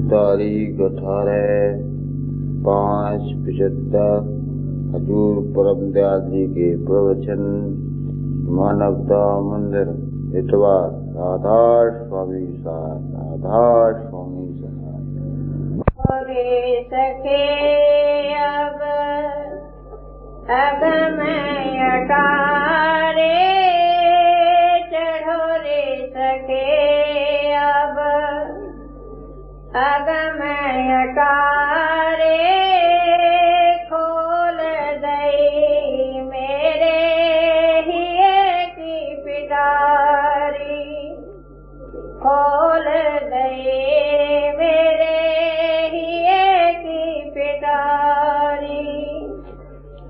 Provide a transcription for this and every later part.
तारीख 18/5/75 हजूर परम दयाल जी के प्रवचन मानवता मंदिर इतवार। राधा स्वामी साहब, राधा स्वामी साहब। रे सके अब अगम अटारे चढ़ो रे सके अब अगम अटारे खोल दई मेरे हिये की पिटारी खोल दई मेरे हिये की पिटारी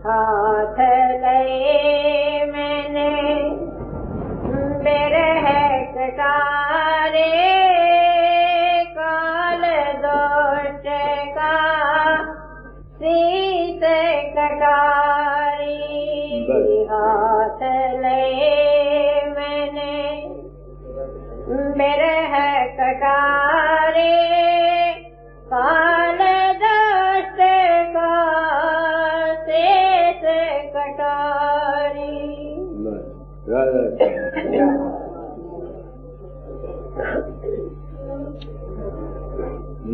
हाथ लए मैंने बिरह कटारे काल दोष का शीत कटारी हाथ लए मैंने बिरह कटारे काल दोष का शेष कटारी।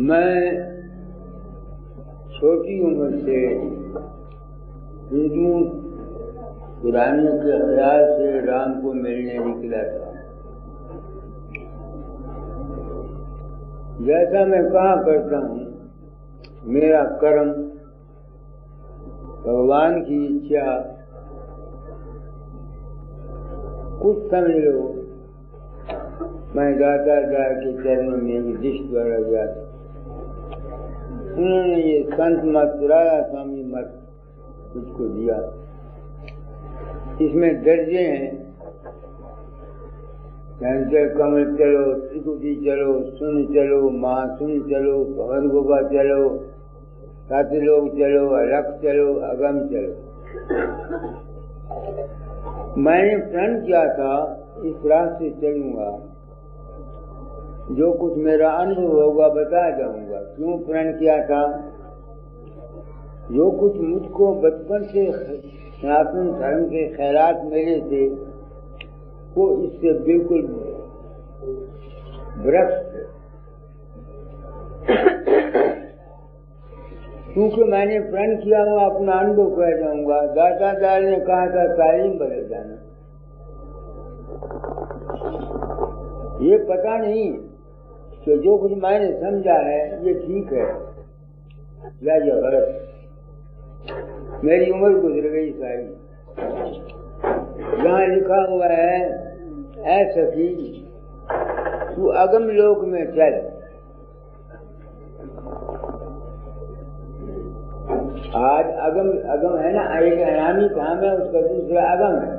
मैं छोटी उम्र से हिंदू पुराने के ख्याल से राम को मिलने निकला था। जैसा मैं कहा करता हूँ, मेरा कर्म, भगवान की इच्छा, कुछ समझ लो मैं दाता के चरणों में विदिष्ट द्वारा गया। उन्होंने ये संत मत, राधा स्वामी मत मुझको दिया। इसमें दर्जे हैं, चंचल कमल चलो, त्रिकुटी चलो, सुन चलो, माँ सुन चलो, भवन गोपा चलो, साथी लोग चलो, अलग चलो, अगम चलो। मैंने प्रण किया था इस रास्ते चलूंगा, जो कुछ मेरा अनुभव होगा बता जाऊंगा। क्यों प्रण किया था? जो कुछ मुझको बचपन से सनातन धर्म के खैरात मिले थे वो इससे बिल्कुल भ्रष्ट। क्योंकि मैंने प्रण किया हुआ अपना अनुभव कह जाऊंगा। दाता दाल ने कहा था तालीम बदल जाना। ये पता नहीं कि जो कुछ मैंने समझा है ये ठीक है या ये गलत। मेरी उम्र गुजर गई सारी। जहाँ लिखा हुआ है ऐ सखी तू अगम लोक में चल। आज अगम अगम है ना, एक अनामी धाम है, उसका दूसरा अगम है।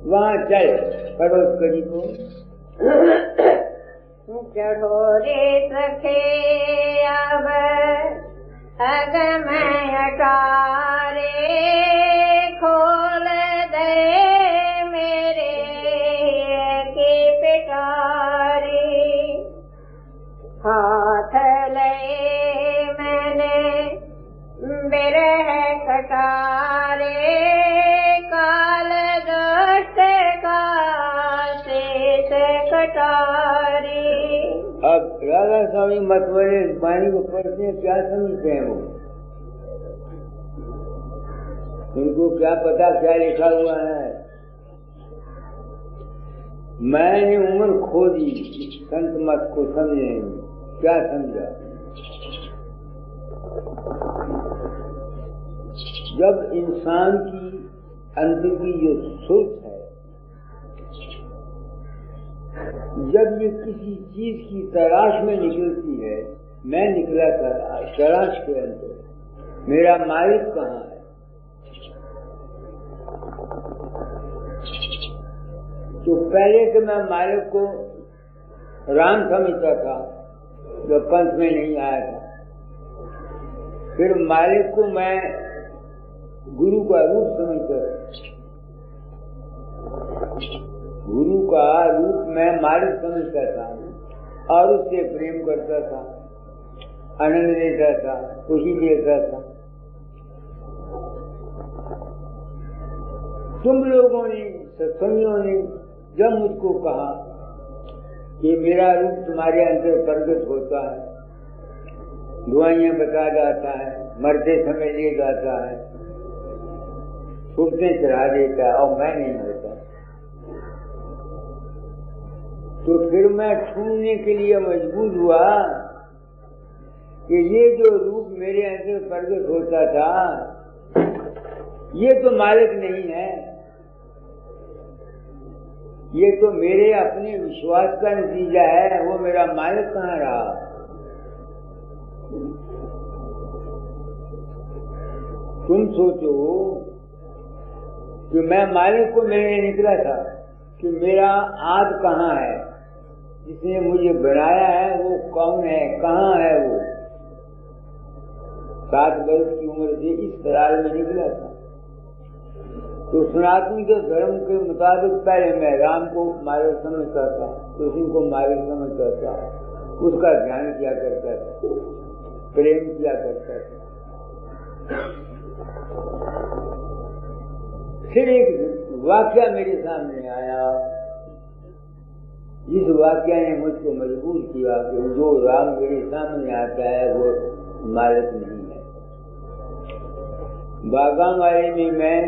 वहाँ चल पड़ोस करी को। चढ़ो रे सखे अब अगम अटारे खोल दे मेरे की पिटारी हाथ ले मैंने बिरह कटारे काल दोष का शेष कटारी। अब राधा स्वामी मत वाले वाणी को पढ़ते हैं, क्या समझते हैं वो? उनको क्या पता क्या लिखा हुआ है? मैंने उम्र खो दी संत मत को समझने में। क्या समझा? जब इंसान की अंदर की जो सोच है, जब ये किसी चीज की तलाश में निकलती है, मैं निकला था तलाश के अंदर, मेरा मालिक कहाँ है? तो पहले तो मैं मालिक को राम समझता था, जो पंथ में नहीं आया था। फिर मालिक को मैं गुरु का रूप समझता था। गुरु का रूप मैं मालिक समझता था और उससे प्रेम करता था। आनंद देता था, खुशी देता था। तुम लोगों ने, सत्संगियों ने जब मुझको कहा कि मेरा रूप तुम्हारे अंदर प्रकट होता है, दुआइयां बता जाता है, मरते समय ले जाता है, छुटने चढ़ा देता है और मैं नहीं होता, तो फिर मैं ढूंढने के लिए मजबूर हुआ कि ये जो रूप मेरे अंदर प्रकट होता था ये तो मालिक नहीं है, ये तो मेरे अपने विश्वास का नतीजा है, वो मेरा मालिक कहाँ रहा। तुम सोचो कि मैं मालिक को मिलने निकला था कि मेरा आज कहाँ है, जिसने मुझे बनाया है वो कौन है, कहाँ है वो। 7 वर्ष की उम्र से इस सराल में निकला था। तो सनातन के धर्म के मुताबिक पहले मैं राम को मालिक समझता था, कृष्ण को मालिक समझता था, उसका ध्यान किया करता था, प्रेम किया करता था। फिर एक वाक्य मेरे सामने आया, जिस वाक्य ने मुझको मजबूर किया कि जो राम मेरे सामने आता है वो मालिक नहीं है। बागांवाली में मैं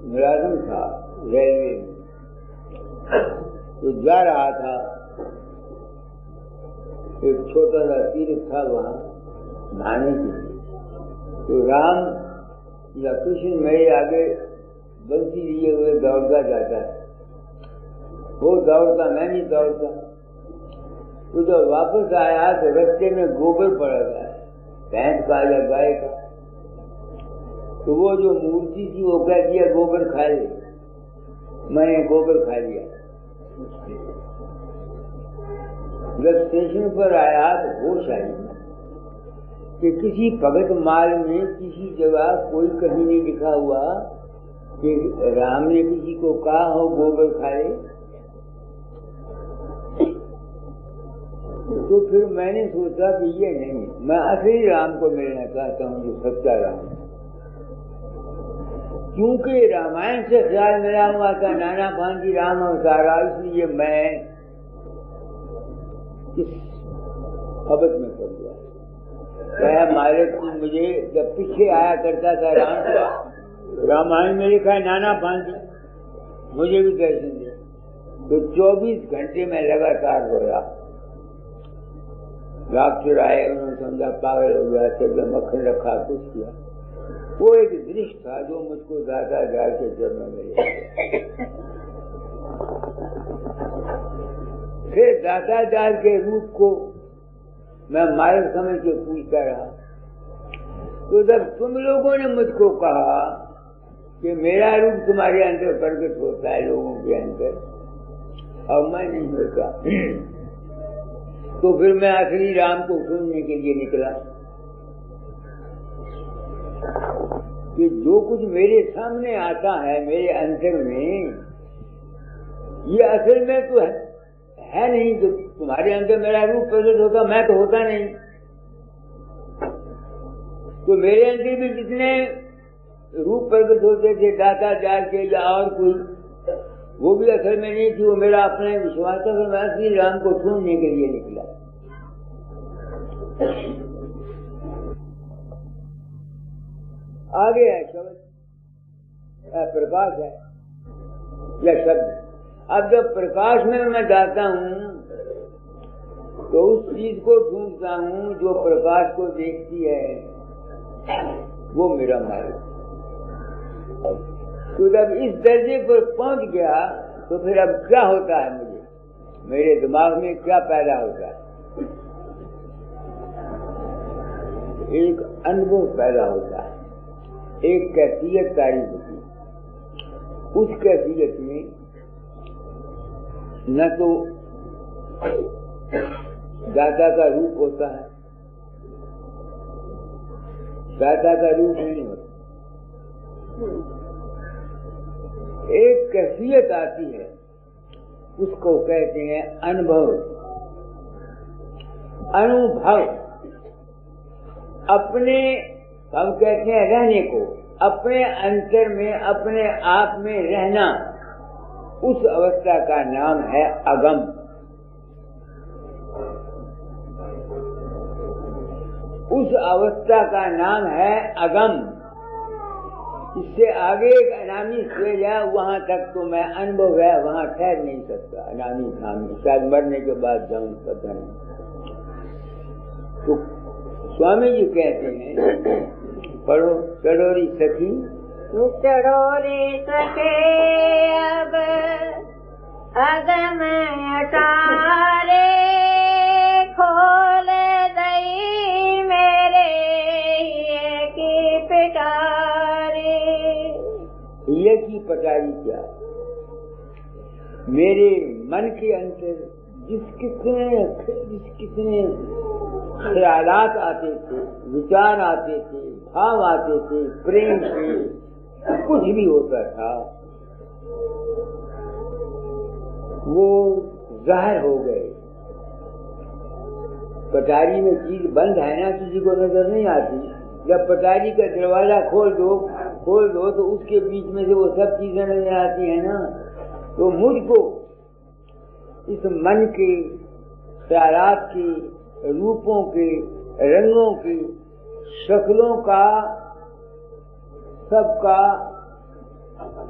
मुलाजिम था रेलवे में, तो जा रहा था, एक छोटा सा तीर्थ था वहाँ नहाने के लिए, तो राम या कृष्ण मेरे आगे बंसी लिए हुए दौड़ता जाता है, वो दौड़ता मैं नहीं दौड़ता। तो जब वापस आया तो रास्ते में गोबर पड़ा था, भैंस का या गाय का, तो वो जो मूर्ति थी वो कह दिया गोबर खा ले, मैंने गोबर खा लिया। जब स्टेशन पर आया तो होश आई कि किसी भगत माल में किसी जगह कोई कहीं नहीं लिखा हुआ कि राम ने किसी को कहा हो गोबर खाए। तो फिर मैंने सोचा कि ये नहीं, मैं असली राम को मिलना चाहता हूँ, जो सच्चा राम है। क्योंकि रामायण से ख्याल मिला हुआ था नाना भांजी राम अवतारा, इसलिए मैं इस खबत में पड़ गया। क्या मालिक मुझे जब पीछे आया करता था राम का, रामायण में लिखा है नाना भांजी, मुझे भी दर्शन दिया, तो 24 घंटे में लगातार रोया। डॉक्टर आए, उन्होंने समझा पागल हो गया, सब मक्खन रखा, कुछ किया। वो एक दृश्य था जो मुझको दादा जाल के चरणों में मिले। फिर दादा जाल के रूप को मैं मालिक समझ के पूछता रहा। तो जब तुम लोगों ने मुझको कहा कि मेरा रूप तुम्हारे अंदर प्रकट होता है लोगों के अंदर और मैं नहीं होता, तो फिर मैं असली राम को ढूंढने के लिए निकला कि जो कुछ मेरे सामने आता है मेरे अंदर में, ये असल में तो है नहीं। जो तुम्हारे अंदर मेरा रूप प्रकट होता, मैं तो होता नहीं। तो मेरे अंदर भी जितने रूप प्रकट होते थे दाता जाल के या और कोई, वो भी असल में नहीं थी, वो मेरा अपना विश्वास था। फिर मैं श्री राम को ढूंढने के लिए निकला। आगे है शब्द, प्रकाश है या शब्द। अब जब प्रकाश में मैं जाता हूँ तो उस चीज को ढूंढता हूँ जो प्रकाश को देखती है, वो मेरा मालिक। तो जब इस दर्जे पर पहुंच गया तो फिर अब क्या होता है, मुझे मेरे दिमाग में क्या पैदा होता है, एक अनुभव पैदा होता है, एक कैफियत तारीफ होती है। उस कैफियत में न तो दाता का रूप होता है, दाता का रूप नहीं होता, एक कैफियत आती है, उसको कहते हैं अनुभव। अनुभव अपने, हम कहते हैं रहने को, अपने अंतर में अपने आप में रहना, उस अवस्था का नाम है अगम। उस अवस्था का नाम है अगम। इससे आगे एक अनामी स्टेज है, वहां तक तो मैं अनुभव है, वहां ठहर नहीं सकता। अनामी नामी शायद मरने के बाद जाऊं, पता नहीं। तो स्वामी जी कहते हैं, पढ़ो, चढ़ोरी सखी, चढ़ोरी सखे अब अगम अटारे, खोल दई मेरे ये की पिटारी। ये की पटारी क्या? मेरे मन के अंदर जिस कितने ख्यालात आते थे, विचार आते थे, भाव आते थे, प्रेम से कुछ भी होता था, वो जाहिर हो गए। पटारी में चीज बंद है ना, किसी को नजर नहीं आती। जब पटारी का दरवाजा खोल दो तो उसके बीच में से वो सब चीजें नजर आती है ना। तो मुझको इस मन के, ख्यालात के, रूपों के, रंगों की, शक्लों का,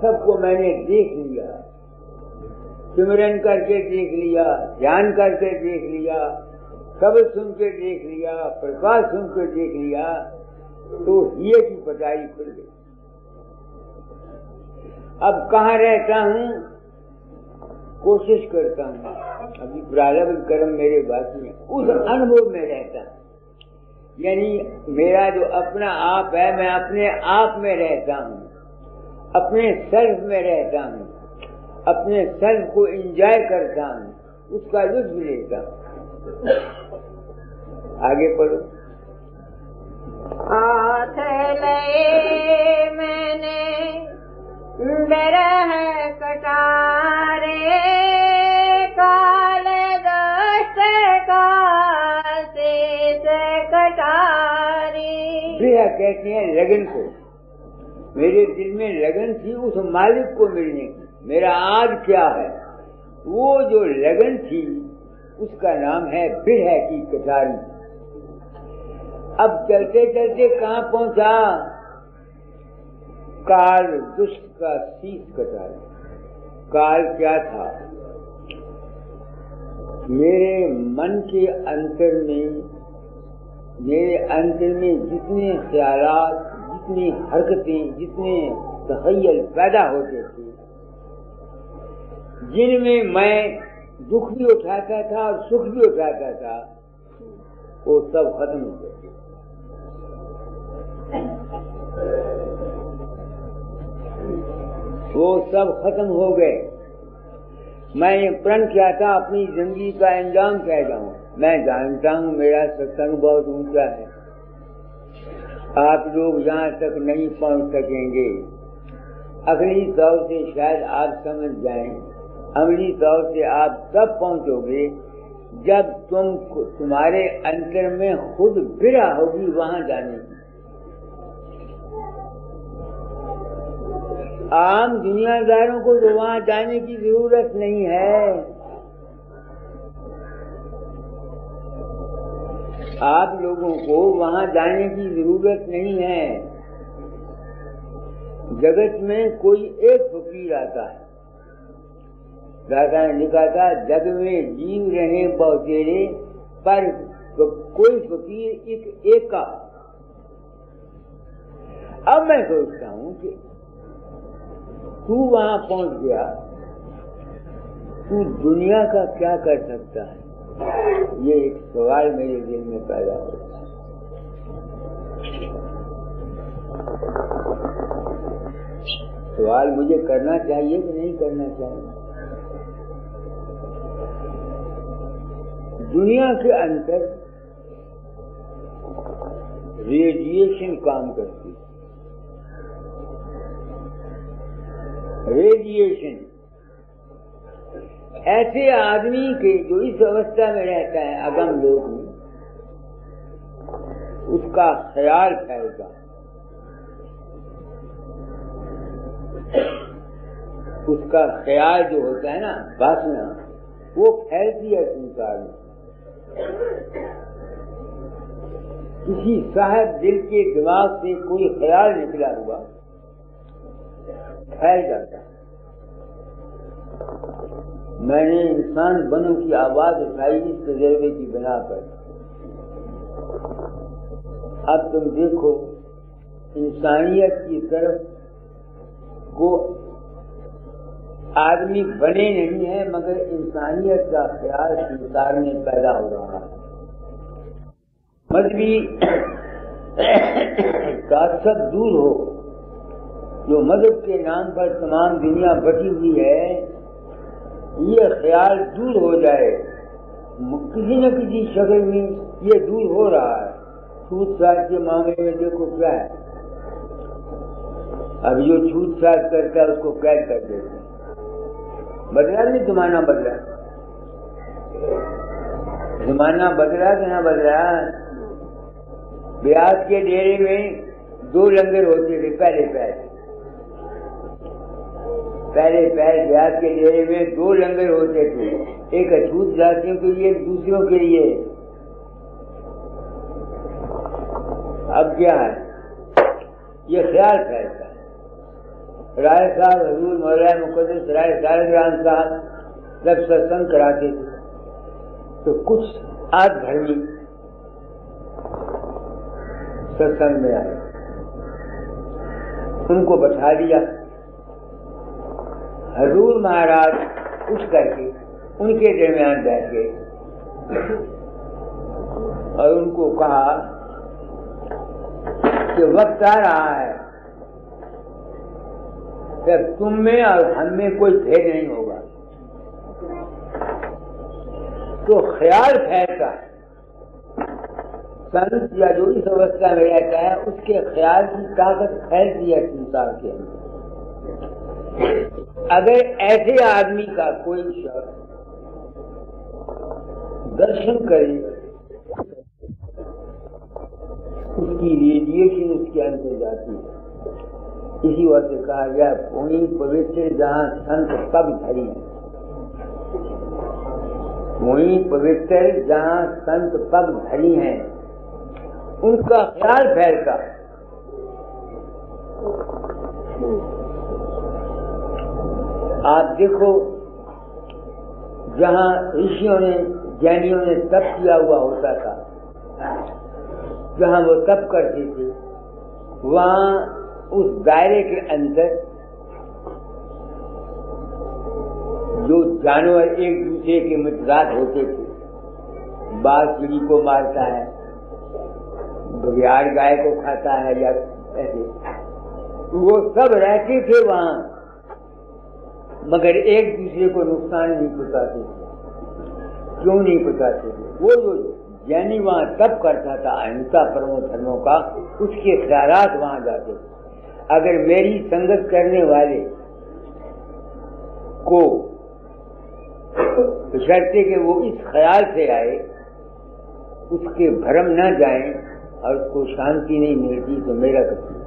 सबको मैंने देख लिया, सिमरन करके देख लिया, ध्यान करके देख लिया, शब्द सुन के देख लिया, प्रकाश सुन के देख लिया, तो ये की पटारी खुल गई। अब कहाँ रहता हूँ? कोशिश करता हूँ, अभी प्रारब्ध कर्म मेरे बाकी है, उस अनुभव में रहता हूँ। यानी मेरा जो अपना आप है, मैं अपने आप में रहता हूँ, अपने सेल्फ में रहता हूँ, अपने सेल्फ को एंजॉय करता हूँ, उसका लुत्फ लेता हूँ। आगे पढ़ो। हाथ ले मैंने बिरह कटारे, काल दस्त काल से कटारी। बिरह कहते हैं लगन को। मेरे दिल में लगन थी उस मालिक को मिलने की। मेरा आज क्या है, वो जो लगन थी उसका नाम है बिरह की कटारी। अब चलते चलते कहाँ पहुंचा? काल दुष्ट का शीश कटारी। काल क्या था? मेरे मन के अंतर में, मेरे अंतर में जितने ख्यालात, जितनी हरकतें, जितने तखय्युल पैदा होते थे, जिनमें मैं दुख भी उठाता था और सुख भी उठाता था, वो सब खत्म हो गए। वो सब खत्म हो गए। मैं ये प्रण किया था अपनी जिंदगी का अंजाम कह जाऊं। मैं जानता हूं मेरा सत्संग बहुत ऊंचा है, आप लोग यहाँ तक नहीं पहुंच सकेंगे। अगली तौर से शायद आप समझ जाएं, अगली तौर से आप तब पहुंचोगे जब तुम्हारे अंतर में खुद बिरह होगी वहां जाने की। आम दुनियादारों को तो वहां जाने की जरूरत नहीं है। आप लोगों को वहां जाने की जरूरत नहीं है। जगत में कोई एक फकीर आता है, दादा ने लिखा था, जग में जीव रहे बहुतेरे पर कोई फकीर एक का। अब मैं सोचता हूं कि तू वहां पहुंच गया, तू दुनिया का क्या कर सकता है? ये एक सवाल मेरे दिल में पैदा होता है। सवाल मुझे करना चाहिए कि नहीं करना चाहिए? दुनिया के अंदर रेडिएशन काम करती है। रेडिएशन ऐसे आदमी के जो इस अवस्था में रहता है, अगम लोक में, उसका ख्याल फैलता, उसका ख्याल जो होता है ना, वासना, वो फैलती है संसार में। किसी साहब दिल के दिमाग से कोई ख्याल निकला हुआ फैल जाता है। मैंने इंसान बनों की आवाज उठाई इस तजर्बे की बिना पर। अब तुम देखो, इंसानियत की तरफ को आदमी बने नहीं है, मगर इंसानियत का ख्याल संसार में पैदा हो रहा है। मजहबी का सब दूर हो, जो मजहब के नाम पर तमाम दुनिया बटी हुई है, ये ख्याल दूर हो जाए। किसी न किसी शक्ल में ये दूर हो रहा है। छूट छाट के मामले में देखो क्या है, अब जो छूट छाट करता है उसको कैद कर देते हैं। बदला नहीं, जमाना बदला, जमाना बदला कि ना बदला। ब्याज के डेरे में 2 लंगर होते थे पहले ब्याज के डेरे में 2 लंगर होते थे, एक अछूत जातियों के लिए, एक दूसरों के लिए। अब क्या है, ये ख्याल फैलता है। राय साहब, हजूर मौलाना मुकद्दस राय साहिब साहब जब सत्संग कराते थे तो कुछ आधर्मी सत्संग में आए, उनको बैठा दिया। हजूर महाराज उठ करके उनके दरमियान बैठ गए और उनको कहा कि वक्त आ रहा है जब तुम में और हम में कोई भेद नहीं होगा। तो ख्याल फैलता है। संत या जो इस अवस्था में रहता है, उसके ख्याल की ताकत फैलती है संसार के अंदर। अगर ऐसे आदमी का कोई शख्स दर्शन करे, उसकी रेडिएशन उसके अंदर जाती है। इसी वजह से कहा गया, वही पवित्र जहाँ संत पग धरी है, वही पवित्र जहाँ संत पग धरी हैं, उनका ख्याल फैलता। आप देखो, जहाँ ऋषियों ने, ज्ञानियों ने तप किया हुआ होता था, जहाँ वो तप करते थे, वहाँ उस दायरे के अंदर जो जानवर एक दूसरे के मित्रदात होते थे, बाघ चिड़ी को मारता है, बघियाड़ गाय को खाता है, या ऐसे, वो सब रहते थे वहाँ, मगर एक दूसरे को नुकसान नहीं पहुंचाते थे। क्यों नहीं पहुंचाते थे? वो जो ज्ञानी वहाँ तप करता था अहिंसा परमो धर्मों का, उसके ख्यालात वहाँ जाते थे। अगर मेरी संगत करने वाले को बशर्ते कि वो इस ख्याल से आए, उसके भ्रम न जाए और उसको शांति नहीं मिलती, तो मेरा कसूर।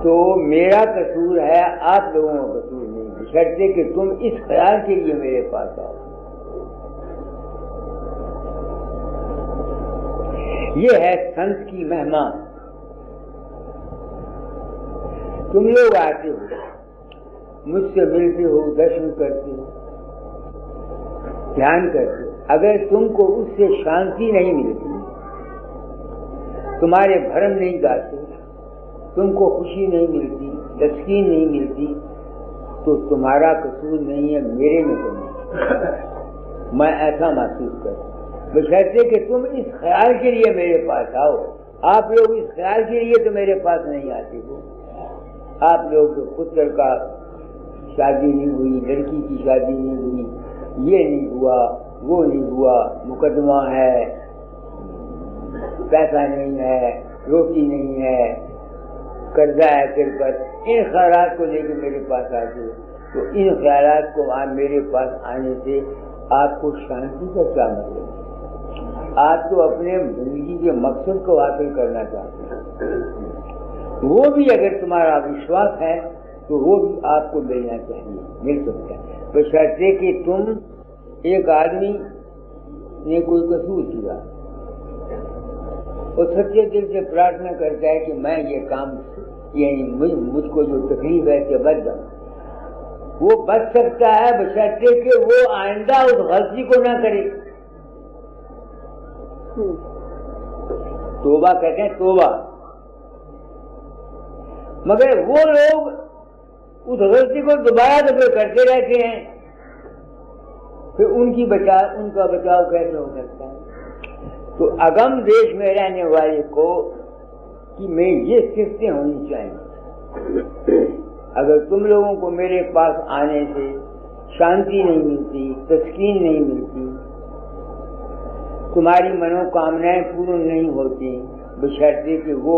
तो मेरा कसूर है, आप लोगों का कसूर नहीं, बशर्ते कि तुम इस ख्याल के लिए मेरे पास आओ। ये है संत की महिमा। तुम लोग आते हो, मुझसे मिलते हो, दर्शन करते हो, ध्यान करते हो, अगर तुमको उससे शांति नहीं मिलती, तुम्हारे भ्रम नहीं जाते, तुमको खुशी नहीं मिलती, तस्कीन नहीं मिलती, तो तुम्हारा कसूर नहीं है, मेरे में कमी। मैं ऐसा महसूस करता हूँ। बशर्ते कि तुम इस ख्याल के लिए मेरे पास आओ। आप लोग इस ख्याल के लिए तो मेरे पास नहीं आते हो। आप लोग तो पुत्र का शादी नहीं हुई, लड़की की शादी नहीं हुई, ये नहीं हुआ, वो नहीं हुआ, मुकदमा है, पैसा नहीं है, रोटी नहीं है, कर्जा है सिर पर, इन ख्यालात को लेकर मेरे पास आते हो। तो इन ख्यालात को मेरे पास आने से आपको शांति का क्या मतलब? आप तो अपने जिंदगी के मकसद को हासिल करना चाहते हैं। वो भी अगर तुम्हारा विश्वास है तो वो भी आपको मिलना चाहिए, मिल सकता है, बशर्ते कि तुम एक आदमी ने कोई कसूर किया और सच्चे दिल से प्रार्थना करता है कि मैं ये काम, यानी मुझको जो तकलीफ है कि बच जाऊं, वो बच सकता है बशर्ते कि वो आइंदा उस गलती को ना करे। तोबा कहते हैं, तोबा। मगर वो लोग उस गलती को दोबारा दफे करते रहते हैं, फिर उनका बचाव कैसे हो सकता है? तो अगम देश में रहने वाले को कि मैं ये सिफतें होनी चाहिए। अगर तुम लोगों को मेरे पास आने से शांति नहीं मिलती, तस्कीन नहीं मिलती, तुम्हारी मनोकामनाएं पूर्ण नहीं होती, बशर्ते कि वो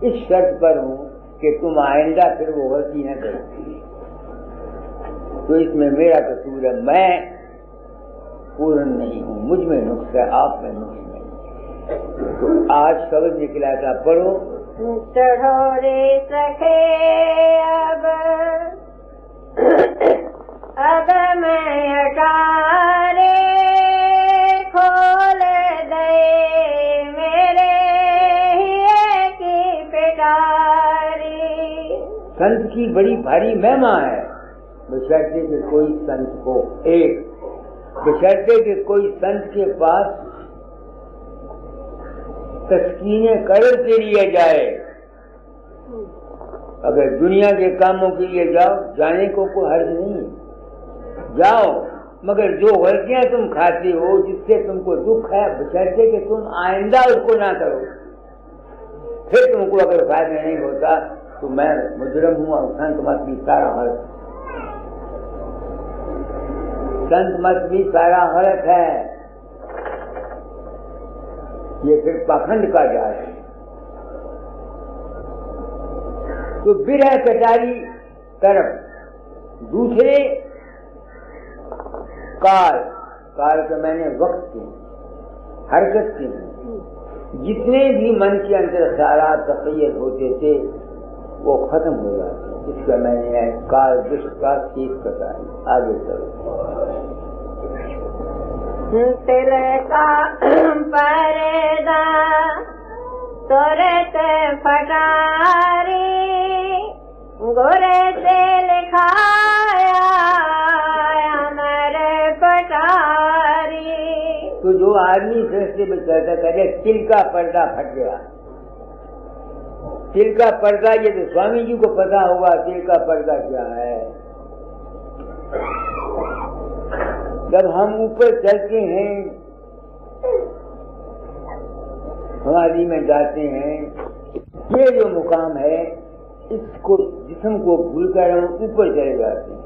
इस शर्त पर हो कि तुम आइंदा फिर वो गलती न करो, तो इसमें मेरा कसूर है, मैं पूर्ण नहीं हूँ, मुझ में नुक्स है, आप में नुक्स नहीं। तो आज शब्द निकला था, पढ़ो। चढ़ो रे सखे अब मैं अटारे खोल दे मेरे हिये की पिटारी। संत की बड़ी भारी महिमा है, बशर्ते कि कोई संत हो, एक बशर्ते कि कोई संत के पास तस्कीने कर्ज के लिए जाए। अगर दुनिया के कामों के लिए जाओ, जाने को कोई हर्ज नहीं, जाओ, मगर जो गलतियां तुम खाते हो, जिससे तुमको दुख है, बशर्ते कि तुम आइंदा उसको ना करो। फिर तुमको अगर फायदा नहीं होता तो मैं मुजरम हूँ और संत मत भी सारा गलत, संत मत भी सारा गलत है, ये फिर पाखंड का जाल है। तो बिरह कटारी तरफ दूसरे काल का मैंने वक्त की, हरकत की, जितने भी मन के अंदर सारा तखय्युल होते थे वो खत्म हो जाते, इसका मैंने काल दुष्ट का चीज कटारी। आगे चलो। तिलका पर्दा तुरत फटारी गोरे से लिखाया अमर पटारी। तो जो आदमी सृष्टि में चर्चा करे, तिल का पर्दा फट गया। तिल का पर्दा, ये तो स्वामी जी को पता होगा तिल का पर्दा क्या है। जब हम ऊपर चलते हैं, समाधि में जाते हैं, ये जो मुकाम है, इसको जिस्म को भूलकर हम ऊपर चले जाते हैं।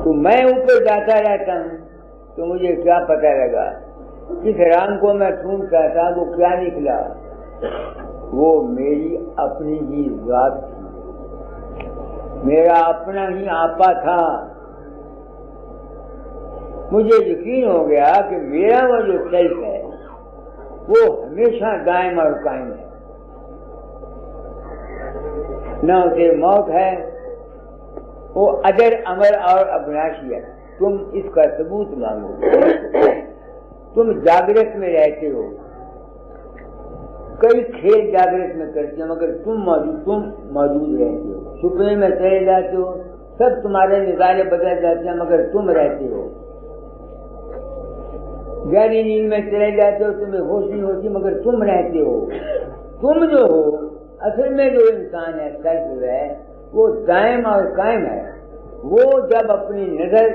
तो मैं ऊपर जाता रहता हूँ तो मुझे क्या पता लगा, किस राम को मैं ढूंढता था वो क्या निकला, वो मेरी अपनी ही जात थी, मेरा अपना ही आपा था। मुझे यकीन हो गया कि मेरा वो जो सेल्फ है वो हमेशा दायम और कायम है, न उसे मौत है, वो अजर अमर और अविनाशी है। तुम इसका सबूत मांगो। तुम जागृत में रहते हो, कई खेल जागृत में करते हो, मगर तुम मौजूद रहते हो। सुपने में चले जाते हो, सब तुम्हारे नजारे बदल जाते हैं, मगर तुम रहते हो। गहरी नींद में चले जाते हो, तुम्हें होश नहीं होती, मगर तुम रहते हो। तुम जो हो, असल में जो इंसान है, सेल्फ है, वो दायम और कायम है। वो जब अपनी नजर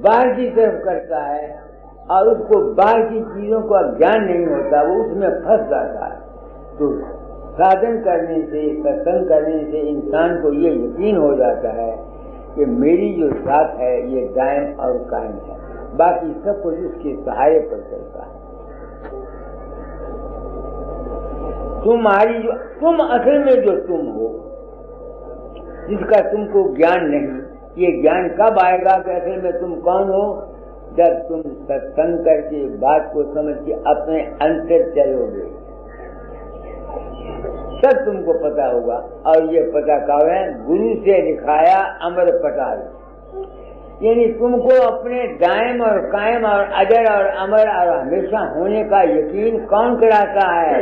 बाहर की तरफ करता है और उसको बाहर की चीजों का ज्ञान नहीं होता, वो उसमें फंस जाता है। तो साधन करने से, सत्संग करने से इंसान को ये यकीन हो जाता है कि मेरी जो जात है ये दायम और कायम है, बाकी सब कुछ उसके सहारे पर चलता है। तुम असल में जो तुम हो, जिसका तुमको ज्ञान नहीं, ये ज्ञान कब आएगा कि असल में तुम कौन हो? जब तुम सत्संग करके बात को समझ के अपने अंतर चलोगे तब तुमको पता होगा। और ये पता कब है? गुरु से दिखाया अमर पटाल। यानी तुमको अपने दायम और कायम और अजर और अमर और हमेशा होने का यकीन कौन कराता है?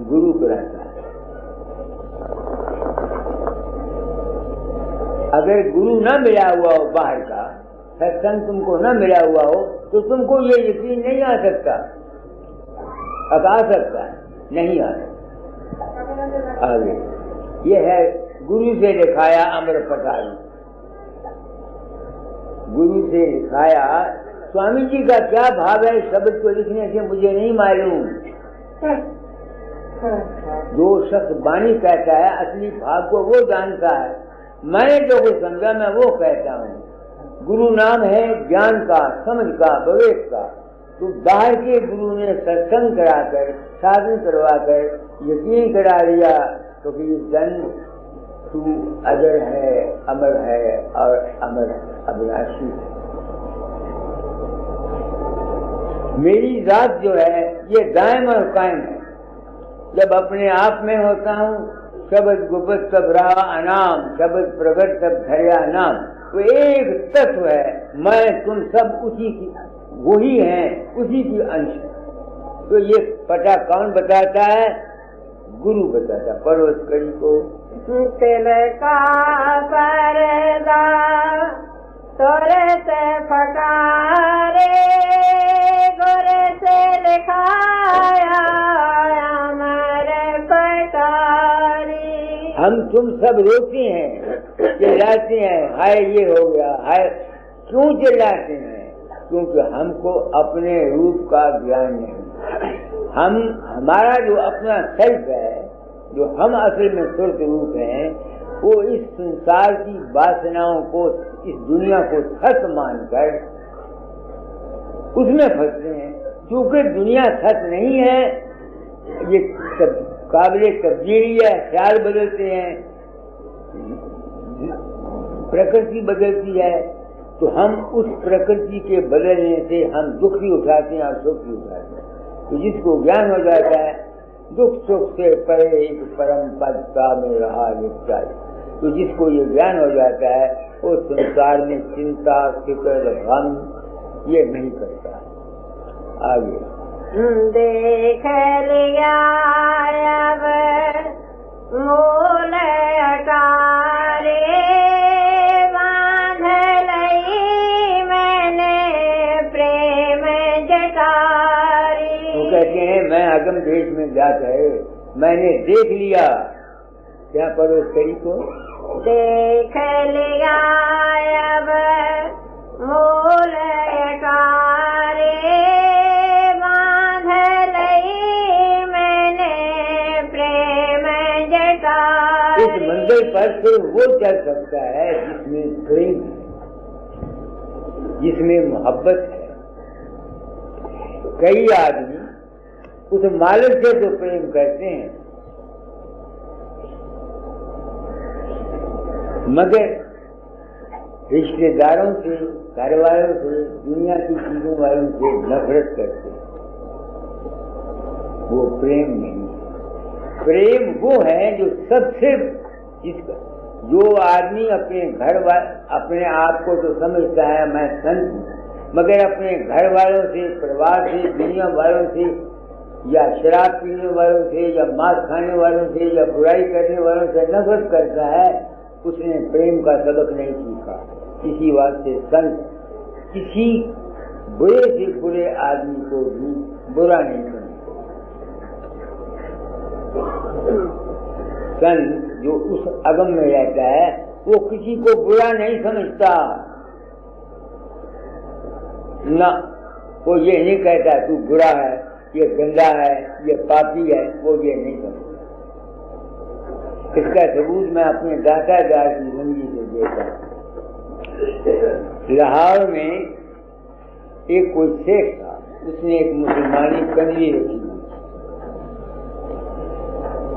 गुरु कराता है। अगर गुरु न मिला हुआ हो, बाहर का सत्संग तुमको न मिला हुआ हो, तो तुमको ये यकीन नहीं आ सकता। अब आ सकता है? नहीं आ सकता। आगे ये है गुरु से दिखाया अमर पटाल। गुरु से दिखाया। स्वामी जी का क्या भाव है शब्द को लिखने से मुझे नहीं मालूम। जो शख्स वाणी कहता है असली भाव को वो जानता है। मैंने जो कुछ समझा मैं वो कहता हूँ। गुरु नाम है ज्ञान का, समझ का, विवेक का। तो बाहर के गुरु ने सत्संग कराकर, साधन करवाकर यकीन करा लिया तो कि जन तू अजर है, अमर है और अमर अविनाशी है। मेरी जात जो है ये दायम और कायम है। जब अपने आप में होता हूँ, शब्द गुप्त तब रहा अनाम, शब्द प्रगट तब धरिया नाम। तो एक तत्व है, मैं तुम सब उसी की, वही हैं, उसी की अंश। तो ये पता कौन बताता है? गुरु बताता। पर्वत कड़ी को तिल का पर्दा तोरे से फटारे, गोरे से लिखाया अमर पटारी। हम तुम सब रोते हैं, चिल्लाते हैं, हाय ये हो गया, हाय। क्यों चिल्लाते हैं? क्योंकि हमको अपने रूप का ज्ञान नहीं। हमारा जो अपना सेल्फ है, जो हम असल में सुर्त रूप हैं, वो इस संसार की वासनाओं को, इस दुनिया को सच मानकर उसमें फंसते हैं। क्योंकि दुनिया सच नहीं है, ये काबिले तब्दीली है, ख्याल बदलते हैं, प्रकृति बदलती है। तो हम उस प्रकृति के बदलने से हम दुख भी उठाते हैं और सुख भी उठाते हैं। तो जिसको ज्ञान हो जाता है, दुख सुख से परे एक परम पद का में रहा लिपटा। तो जिसको ये ज्ञान हो जाता है वो संसार में चिंता, फिक्र, गम ये नहीं करता। आगे देख लिया अब मूल अटारे, बांध लई मैंने प्रेम जटारी। वो कहते हैं मैं अगम देश में जाकर मैंने देख लिया। क्या पढ़ो करी को? देख लिया अब मूल अटारे, बांध लई मैंने प्रेम जटारी। इस मंदिर पर सिर्फ वो चल सकता है जिसमें प्रेम है, जिसमें मोहब्बत है। कई आदमी उस मालिक से तो प्रेम करते हैं, मगर रिश्तेदारों से, घर वालों से, दुनिया की चीजों वालों से नफरत करते हैं। वो प्रेम नहीं है। प्रेम वो है जो सबसे, जिसका जो आदमी अपने अपने आप को तो समझता है मैं संत हूँ, मगर अपने घर वालों से, परिवार से, दुनिया वालों से, या शराब पीने वालों से, या मांस खाने वालों से, या बुराई करने वालों से नफरत करता है, उसने प्रेम का सबक नहीं सीखा। इसी वास्ते संत किसी बुरे से बुरे आदमी को भी बुरा नहीं समझते। संत जो उस अगम में रहता है वो किसी को बुरा नहीं समझता ना। वो ये नहीं कहता तू बुरा है, ये गंदा है, ये पापी है, वो ये नहीं समझता। इसका सबूत मैं अपने दादा दास की जिंदगी से देखा। लाहौर में एक कोई शेख था, उसने एक मुसलमानी कंजरी रखी हुई।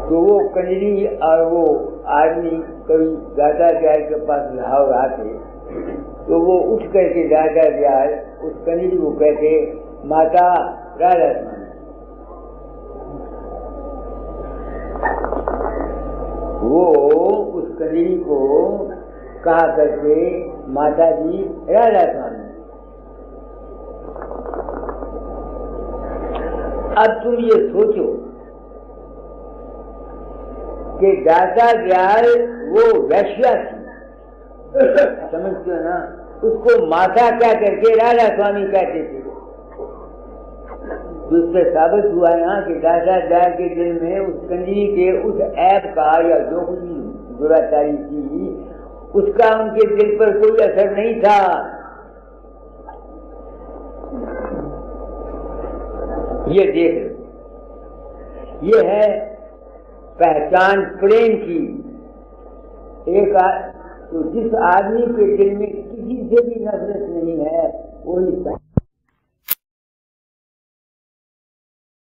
तो वो कंजरी और वो आदमी कभी दादा ग्याल के पास लाभ आते तो वो उठ करके दादा ग्याल उस कन्हैया को कहते, माता राधा स्वामी, वो उस कन्हैया को कहा करके माता जी राधा स्वामी। अब तुम ये सोचो कि दादा ग्याल वो वैश्या थी, समझते हो ना, उसको माता क्या करके राधा स्वामी कहते थे। तो इससे साबित हुआ ना कि दादा ग्याल के दिल में उस कंजरी के उस ऐप का या जो कुछ दुराचारी थी उसका उनके दिल पर कोई असर नहीं था। ये देख, ये है पहचान प्रेम की। एक तो जिस आदमी के दिल में किसी से भी नफरत नहीं है,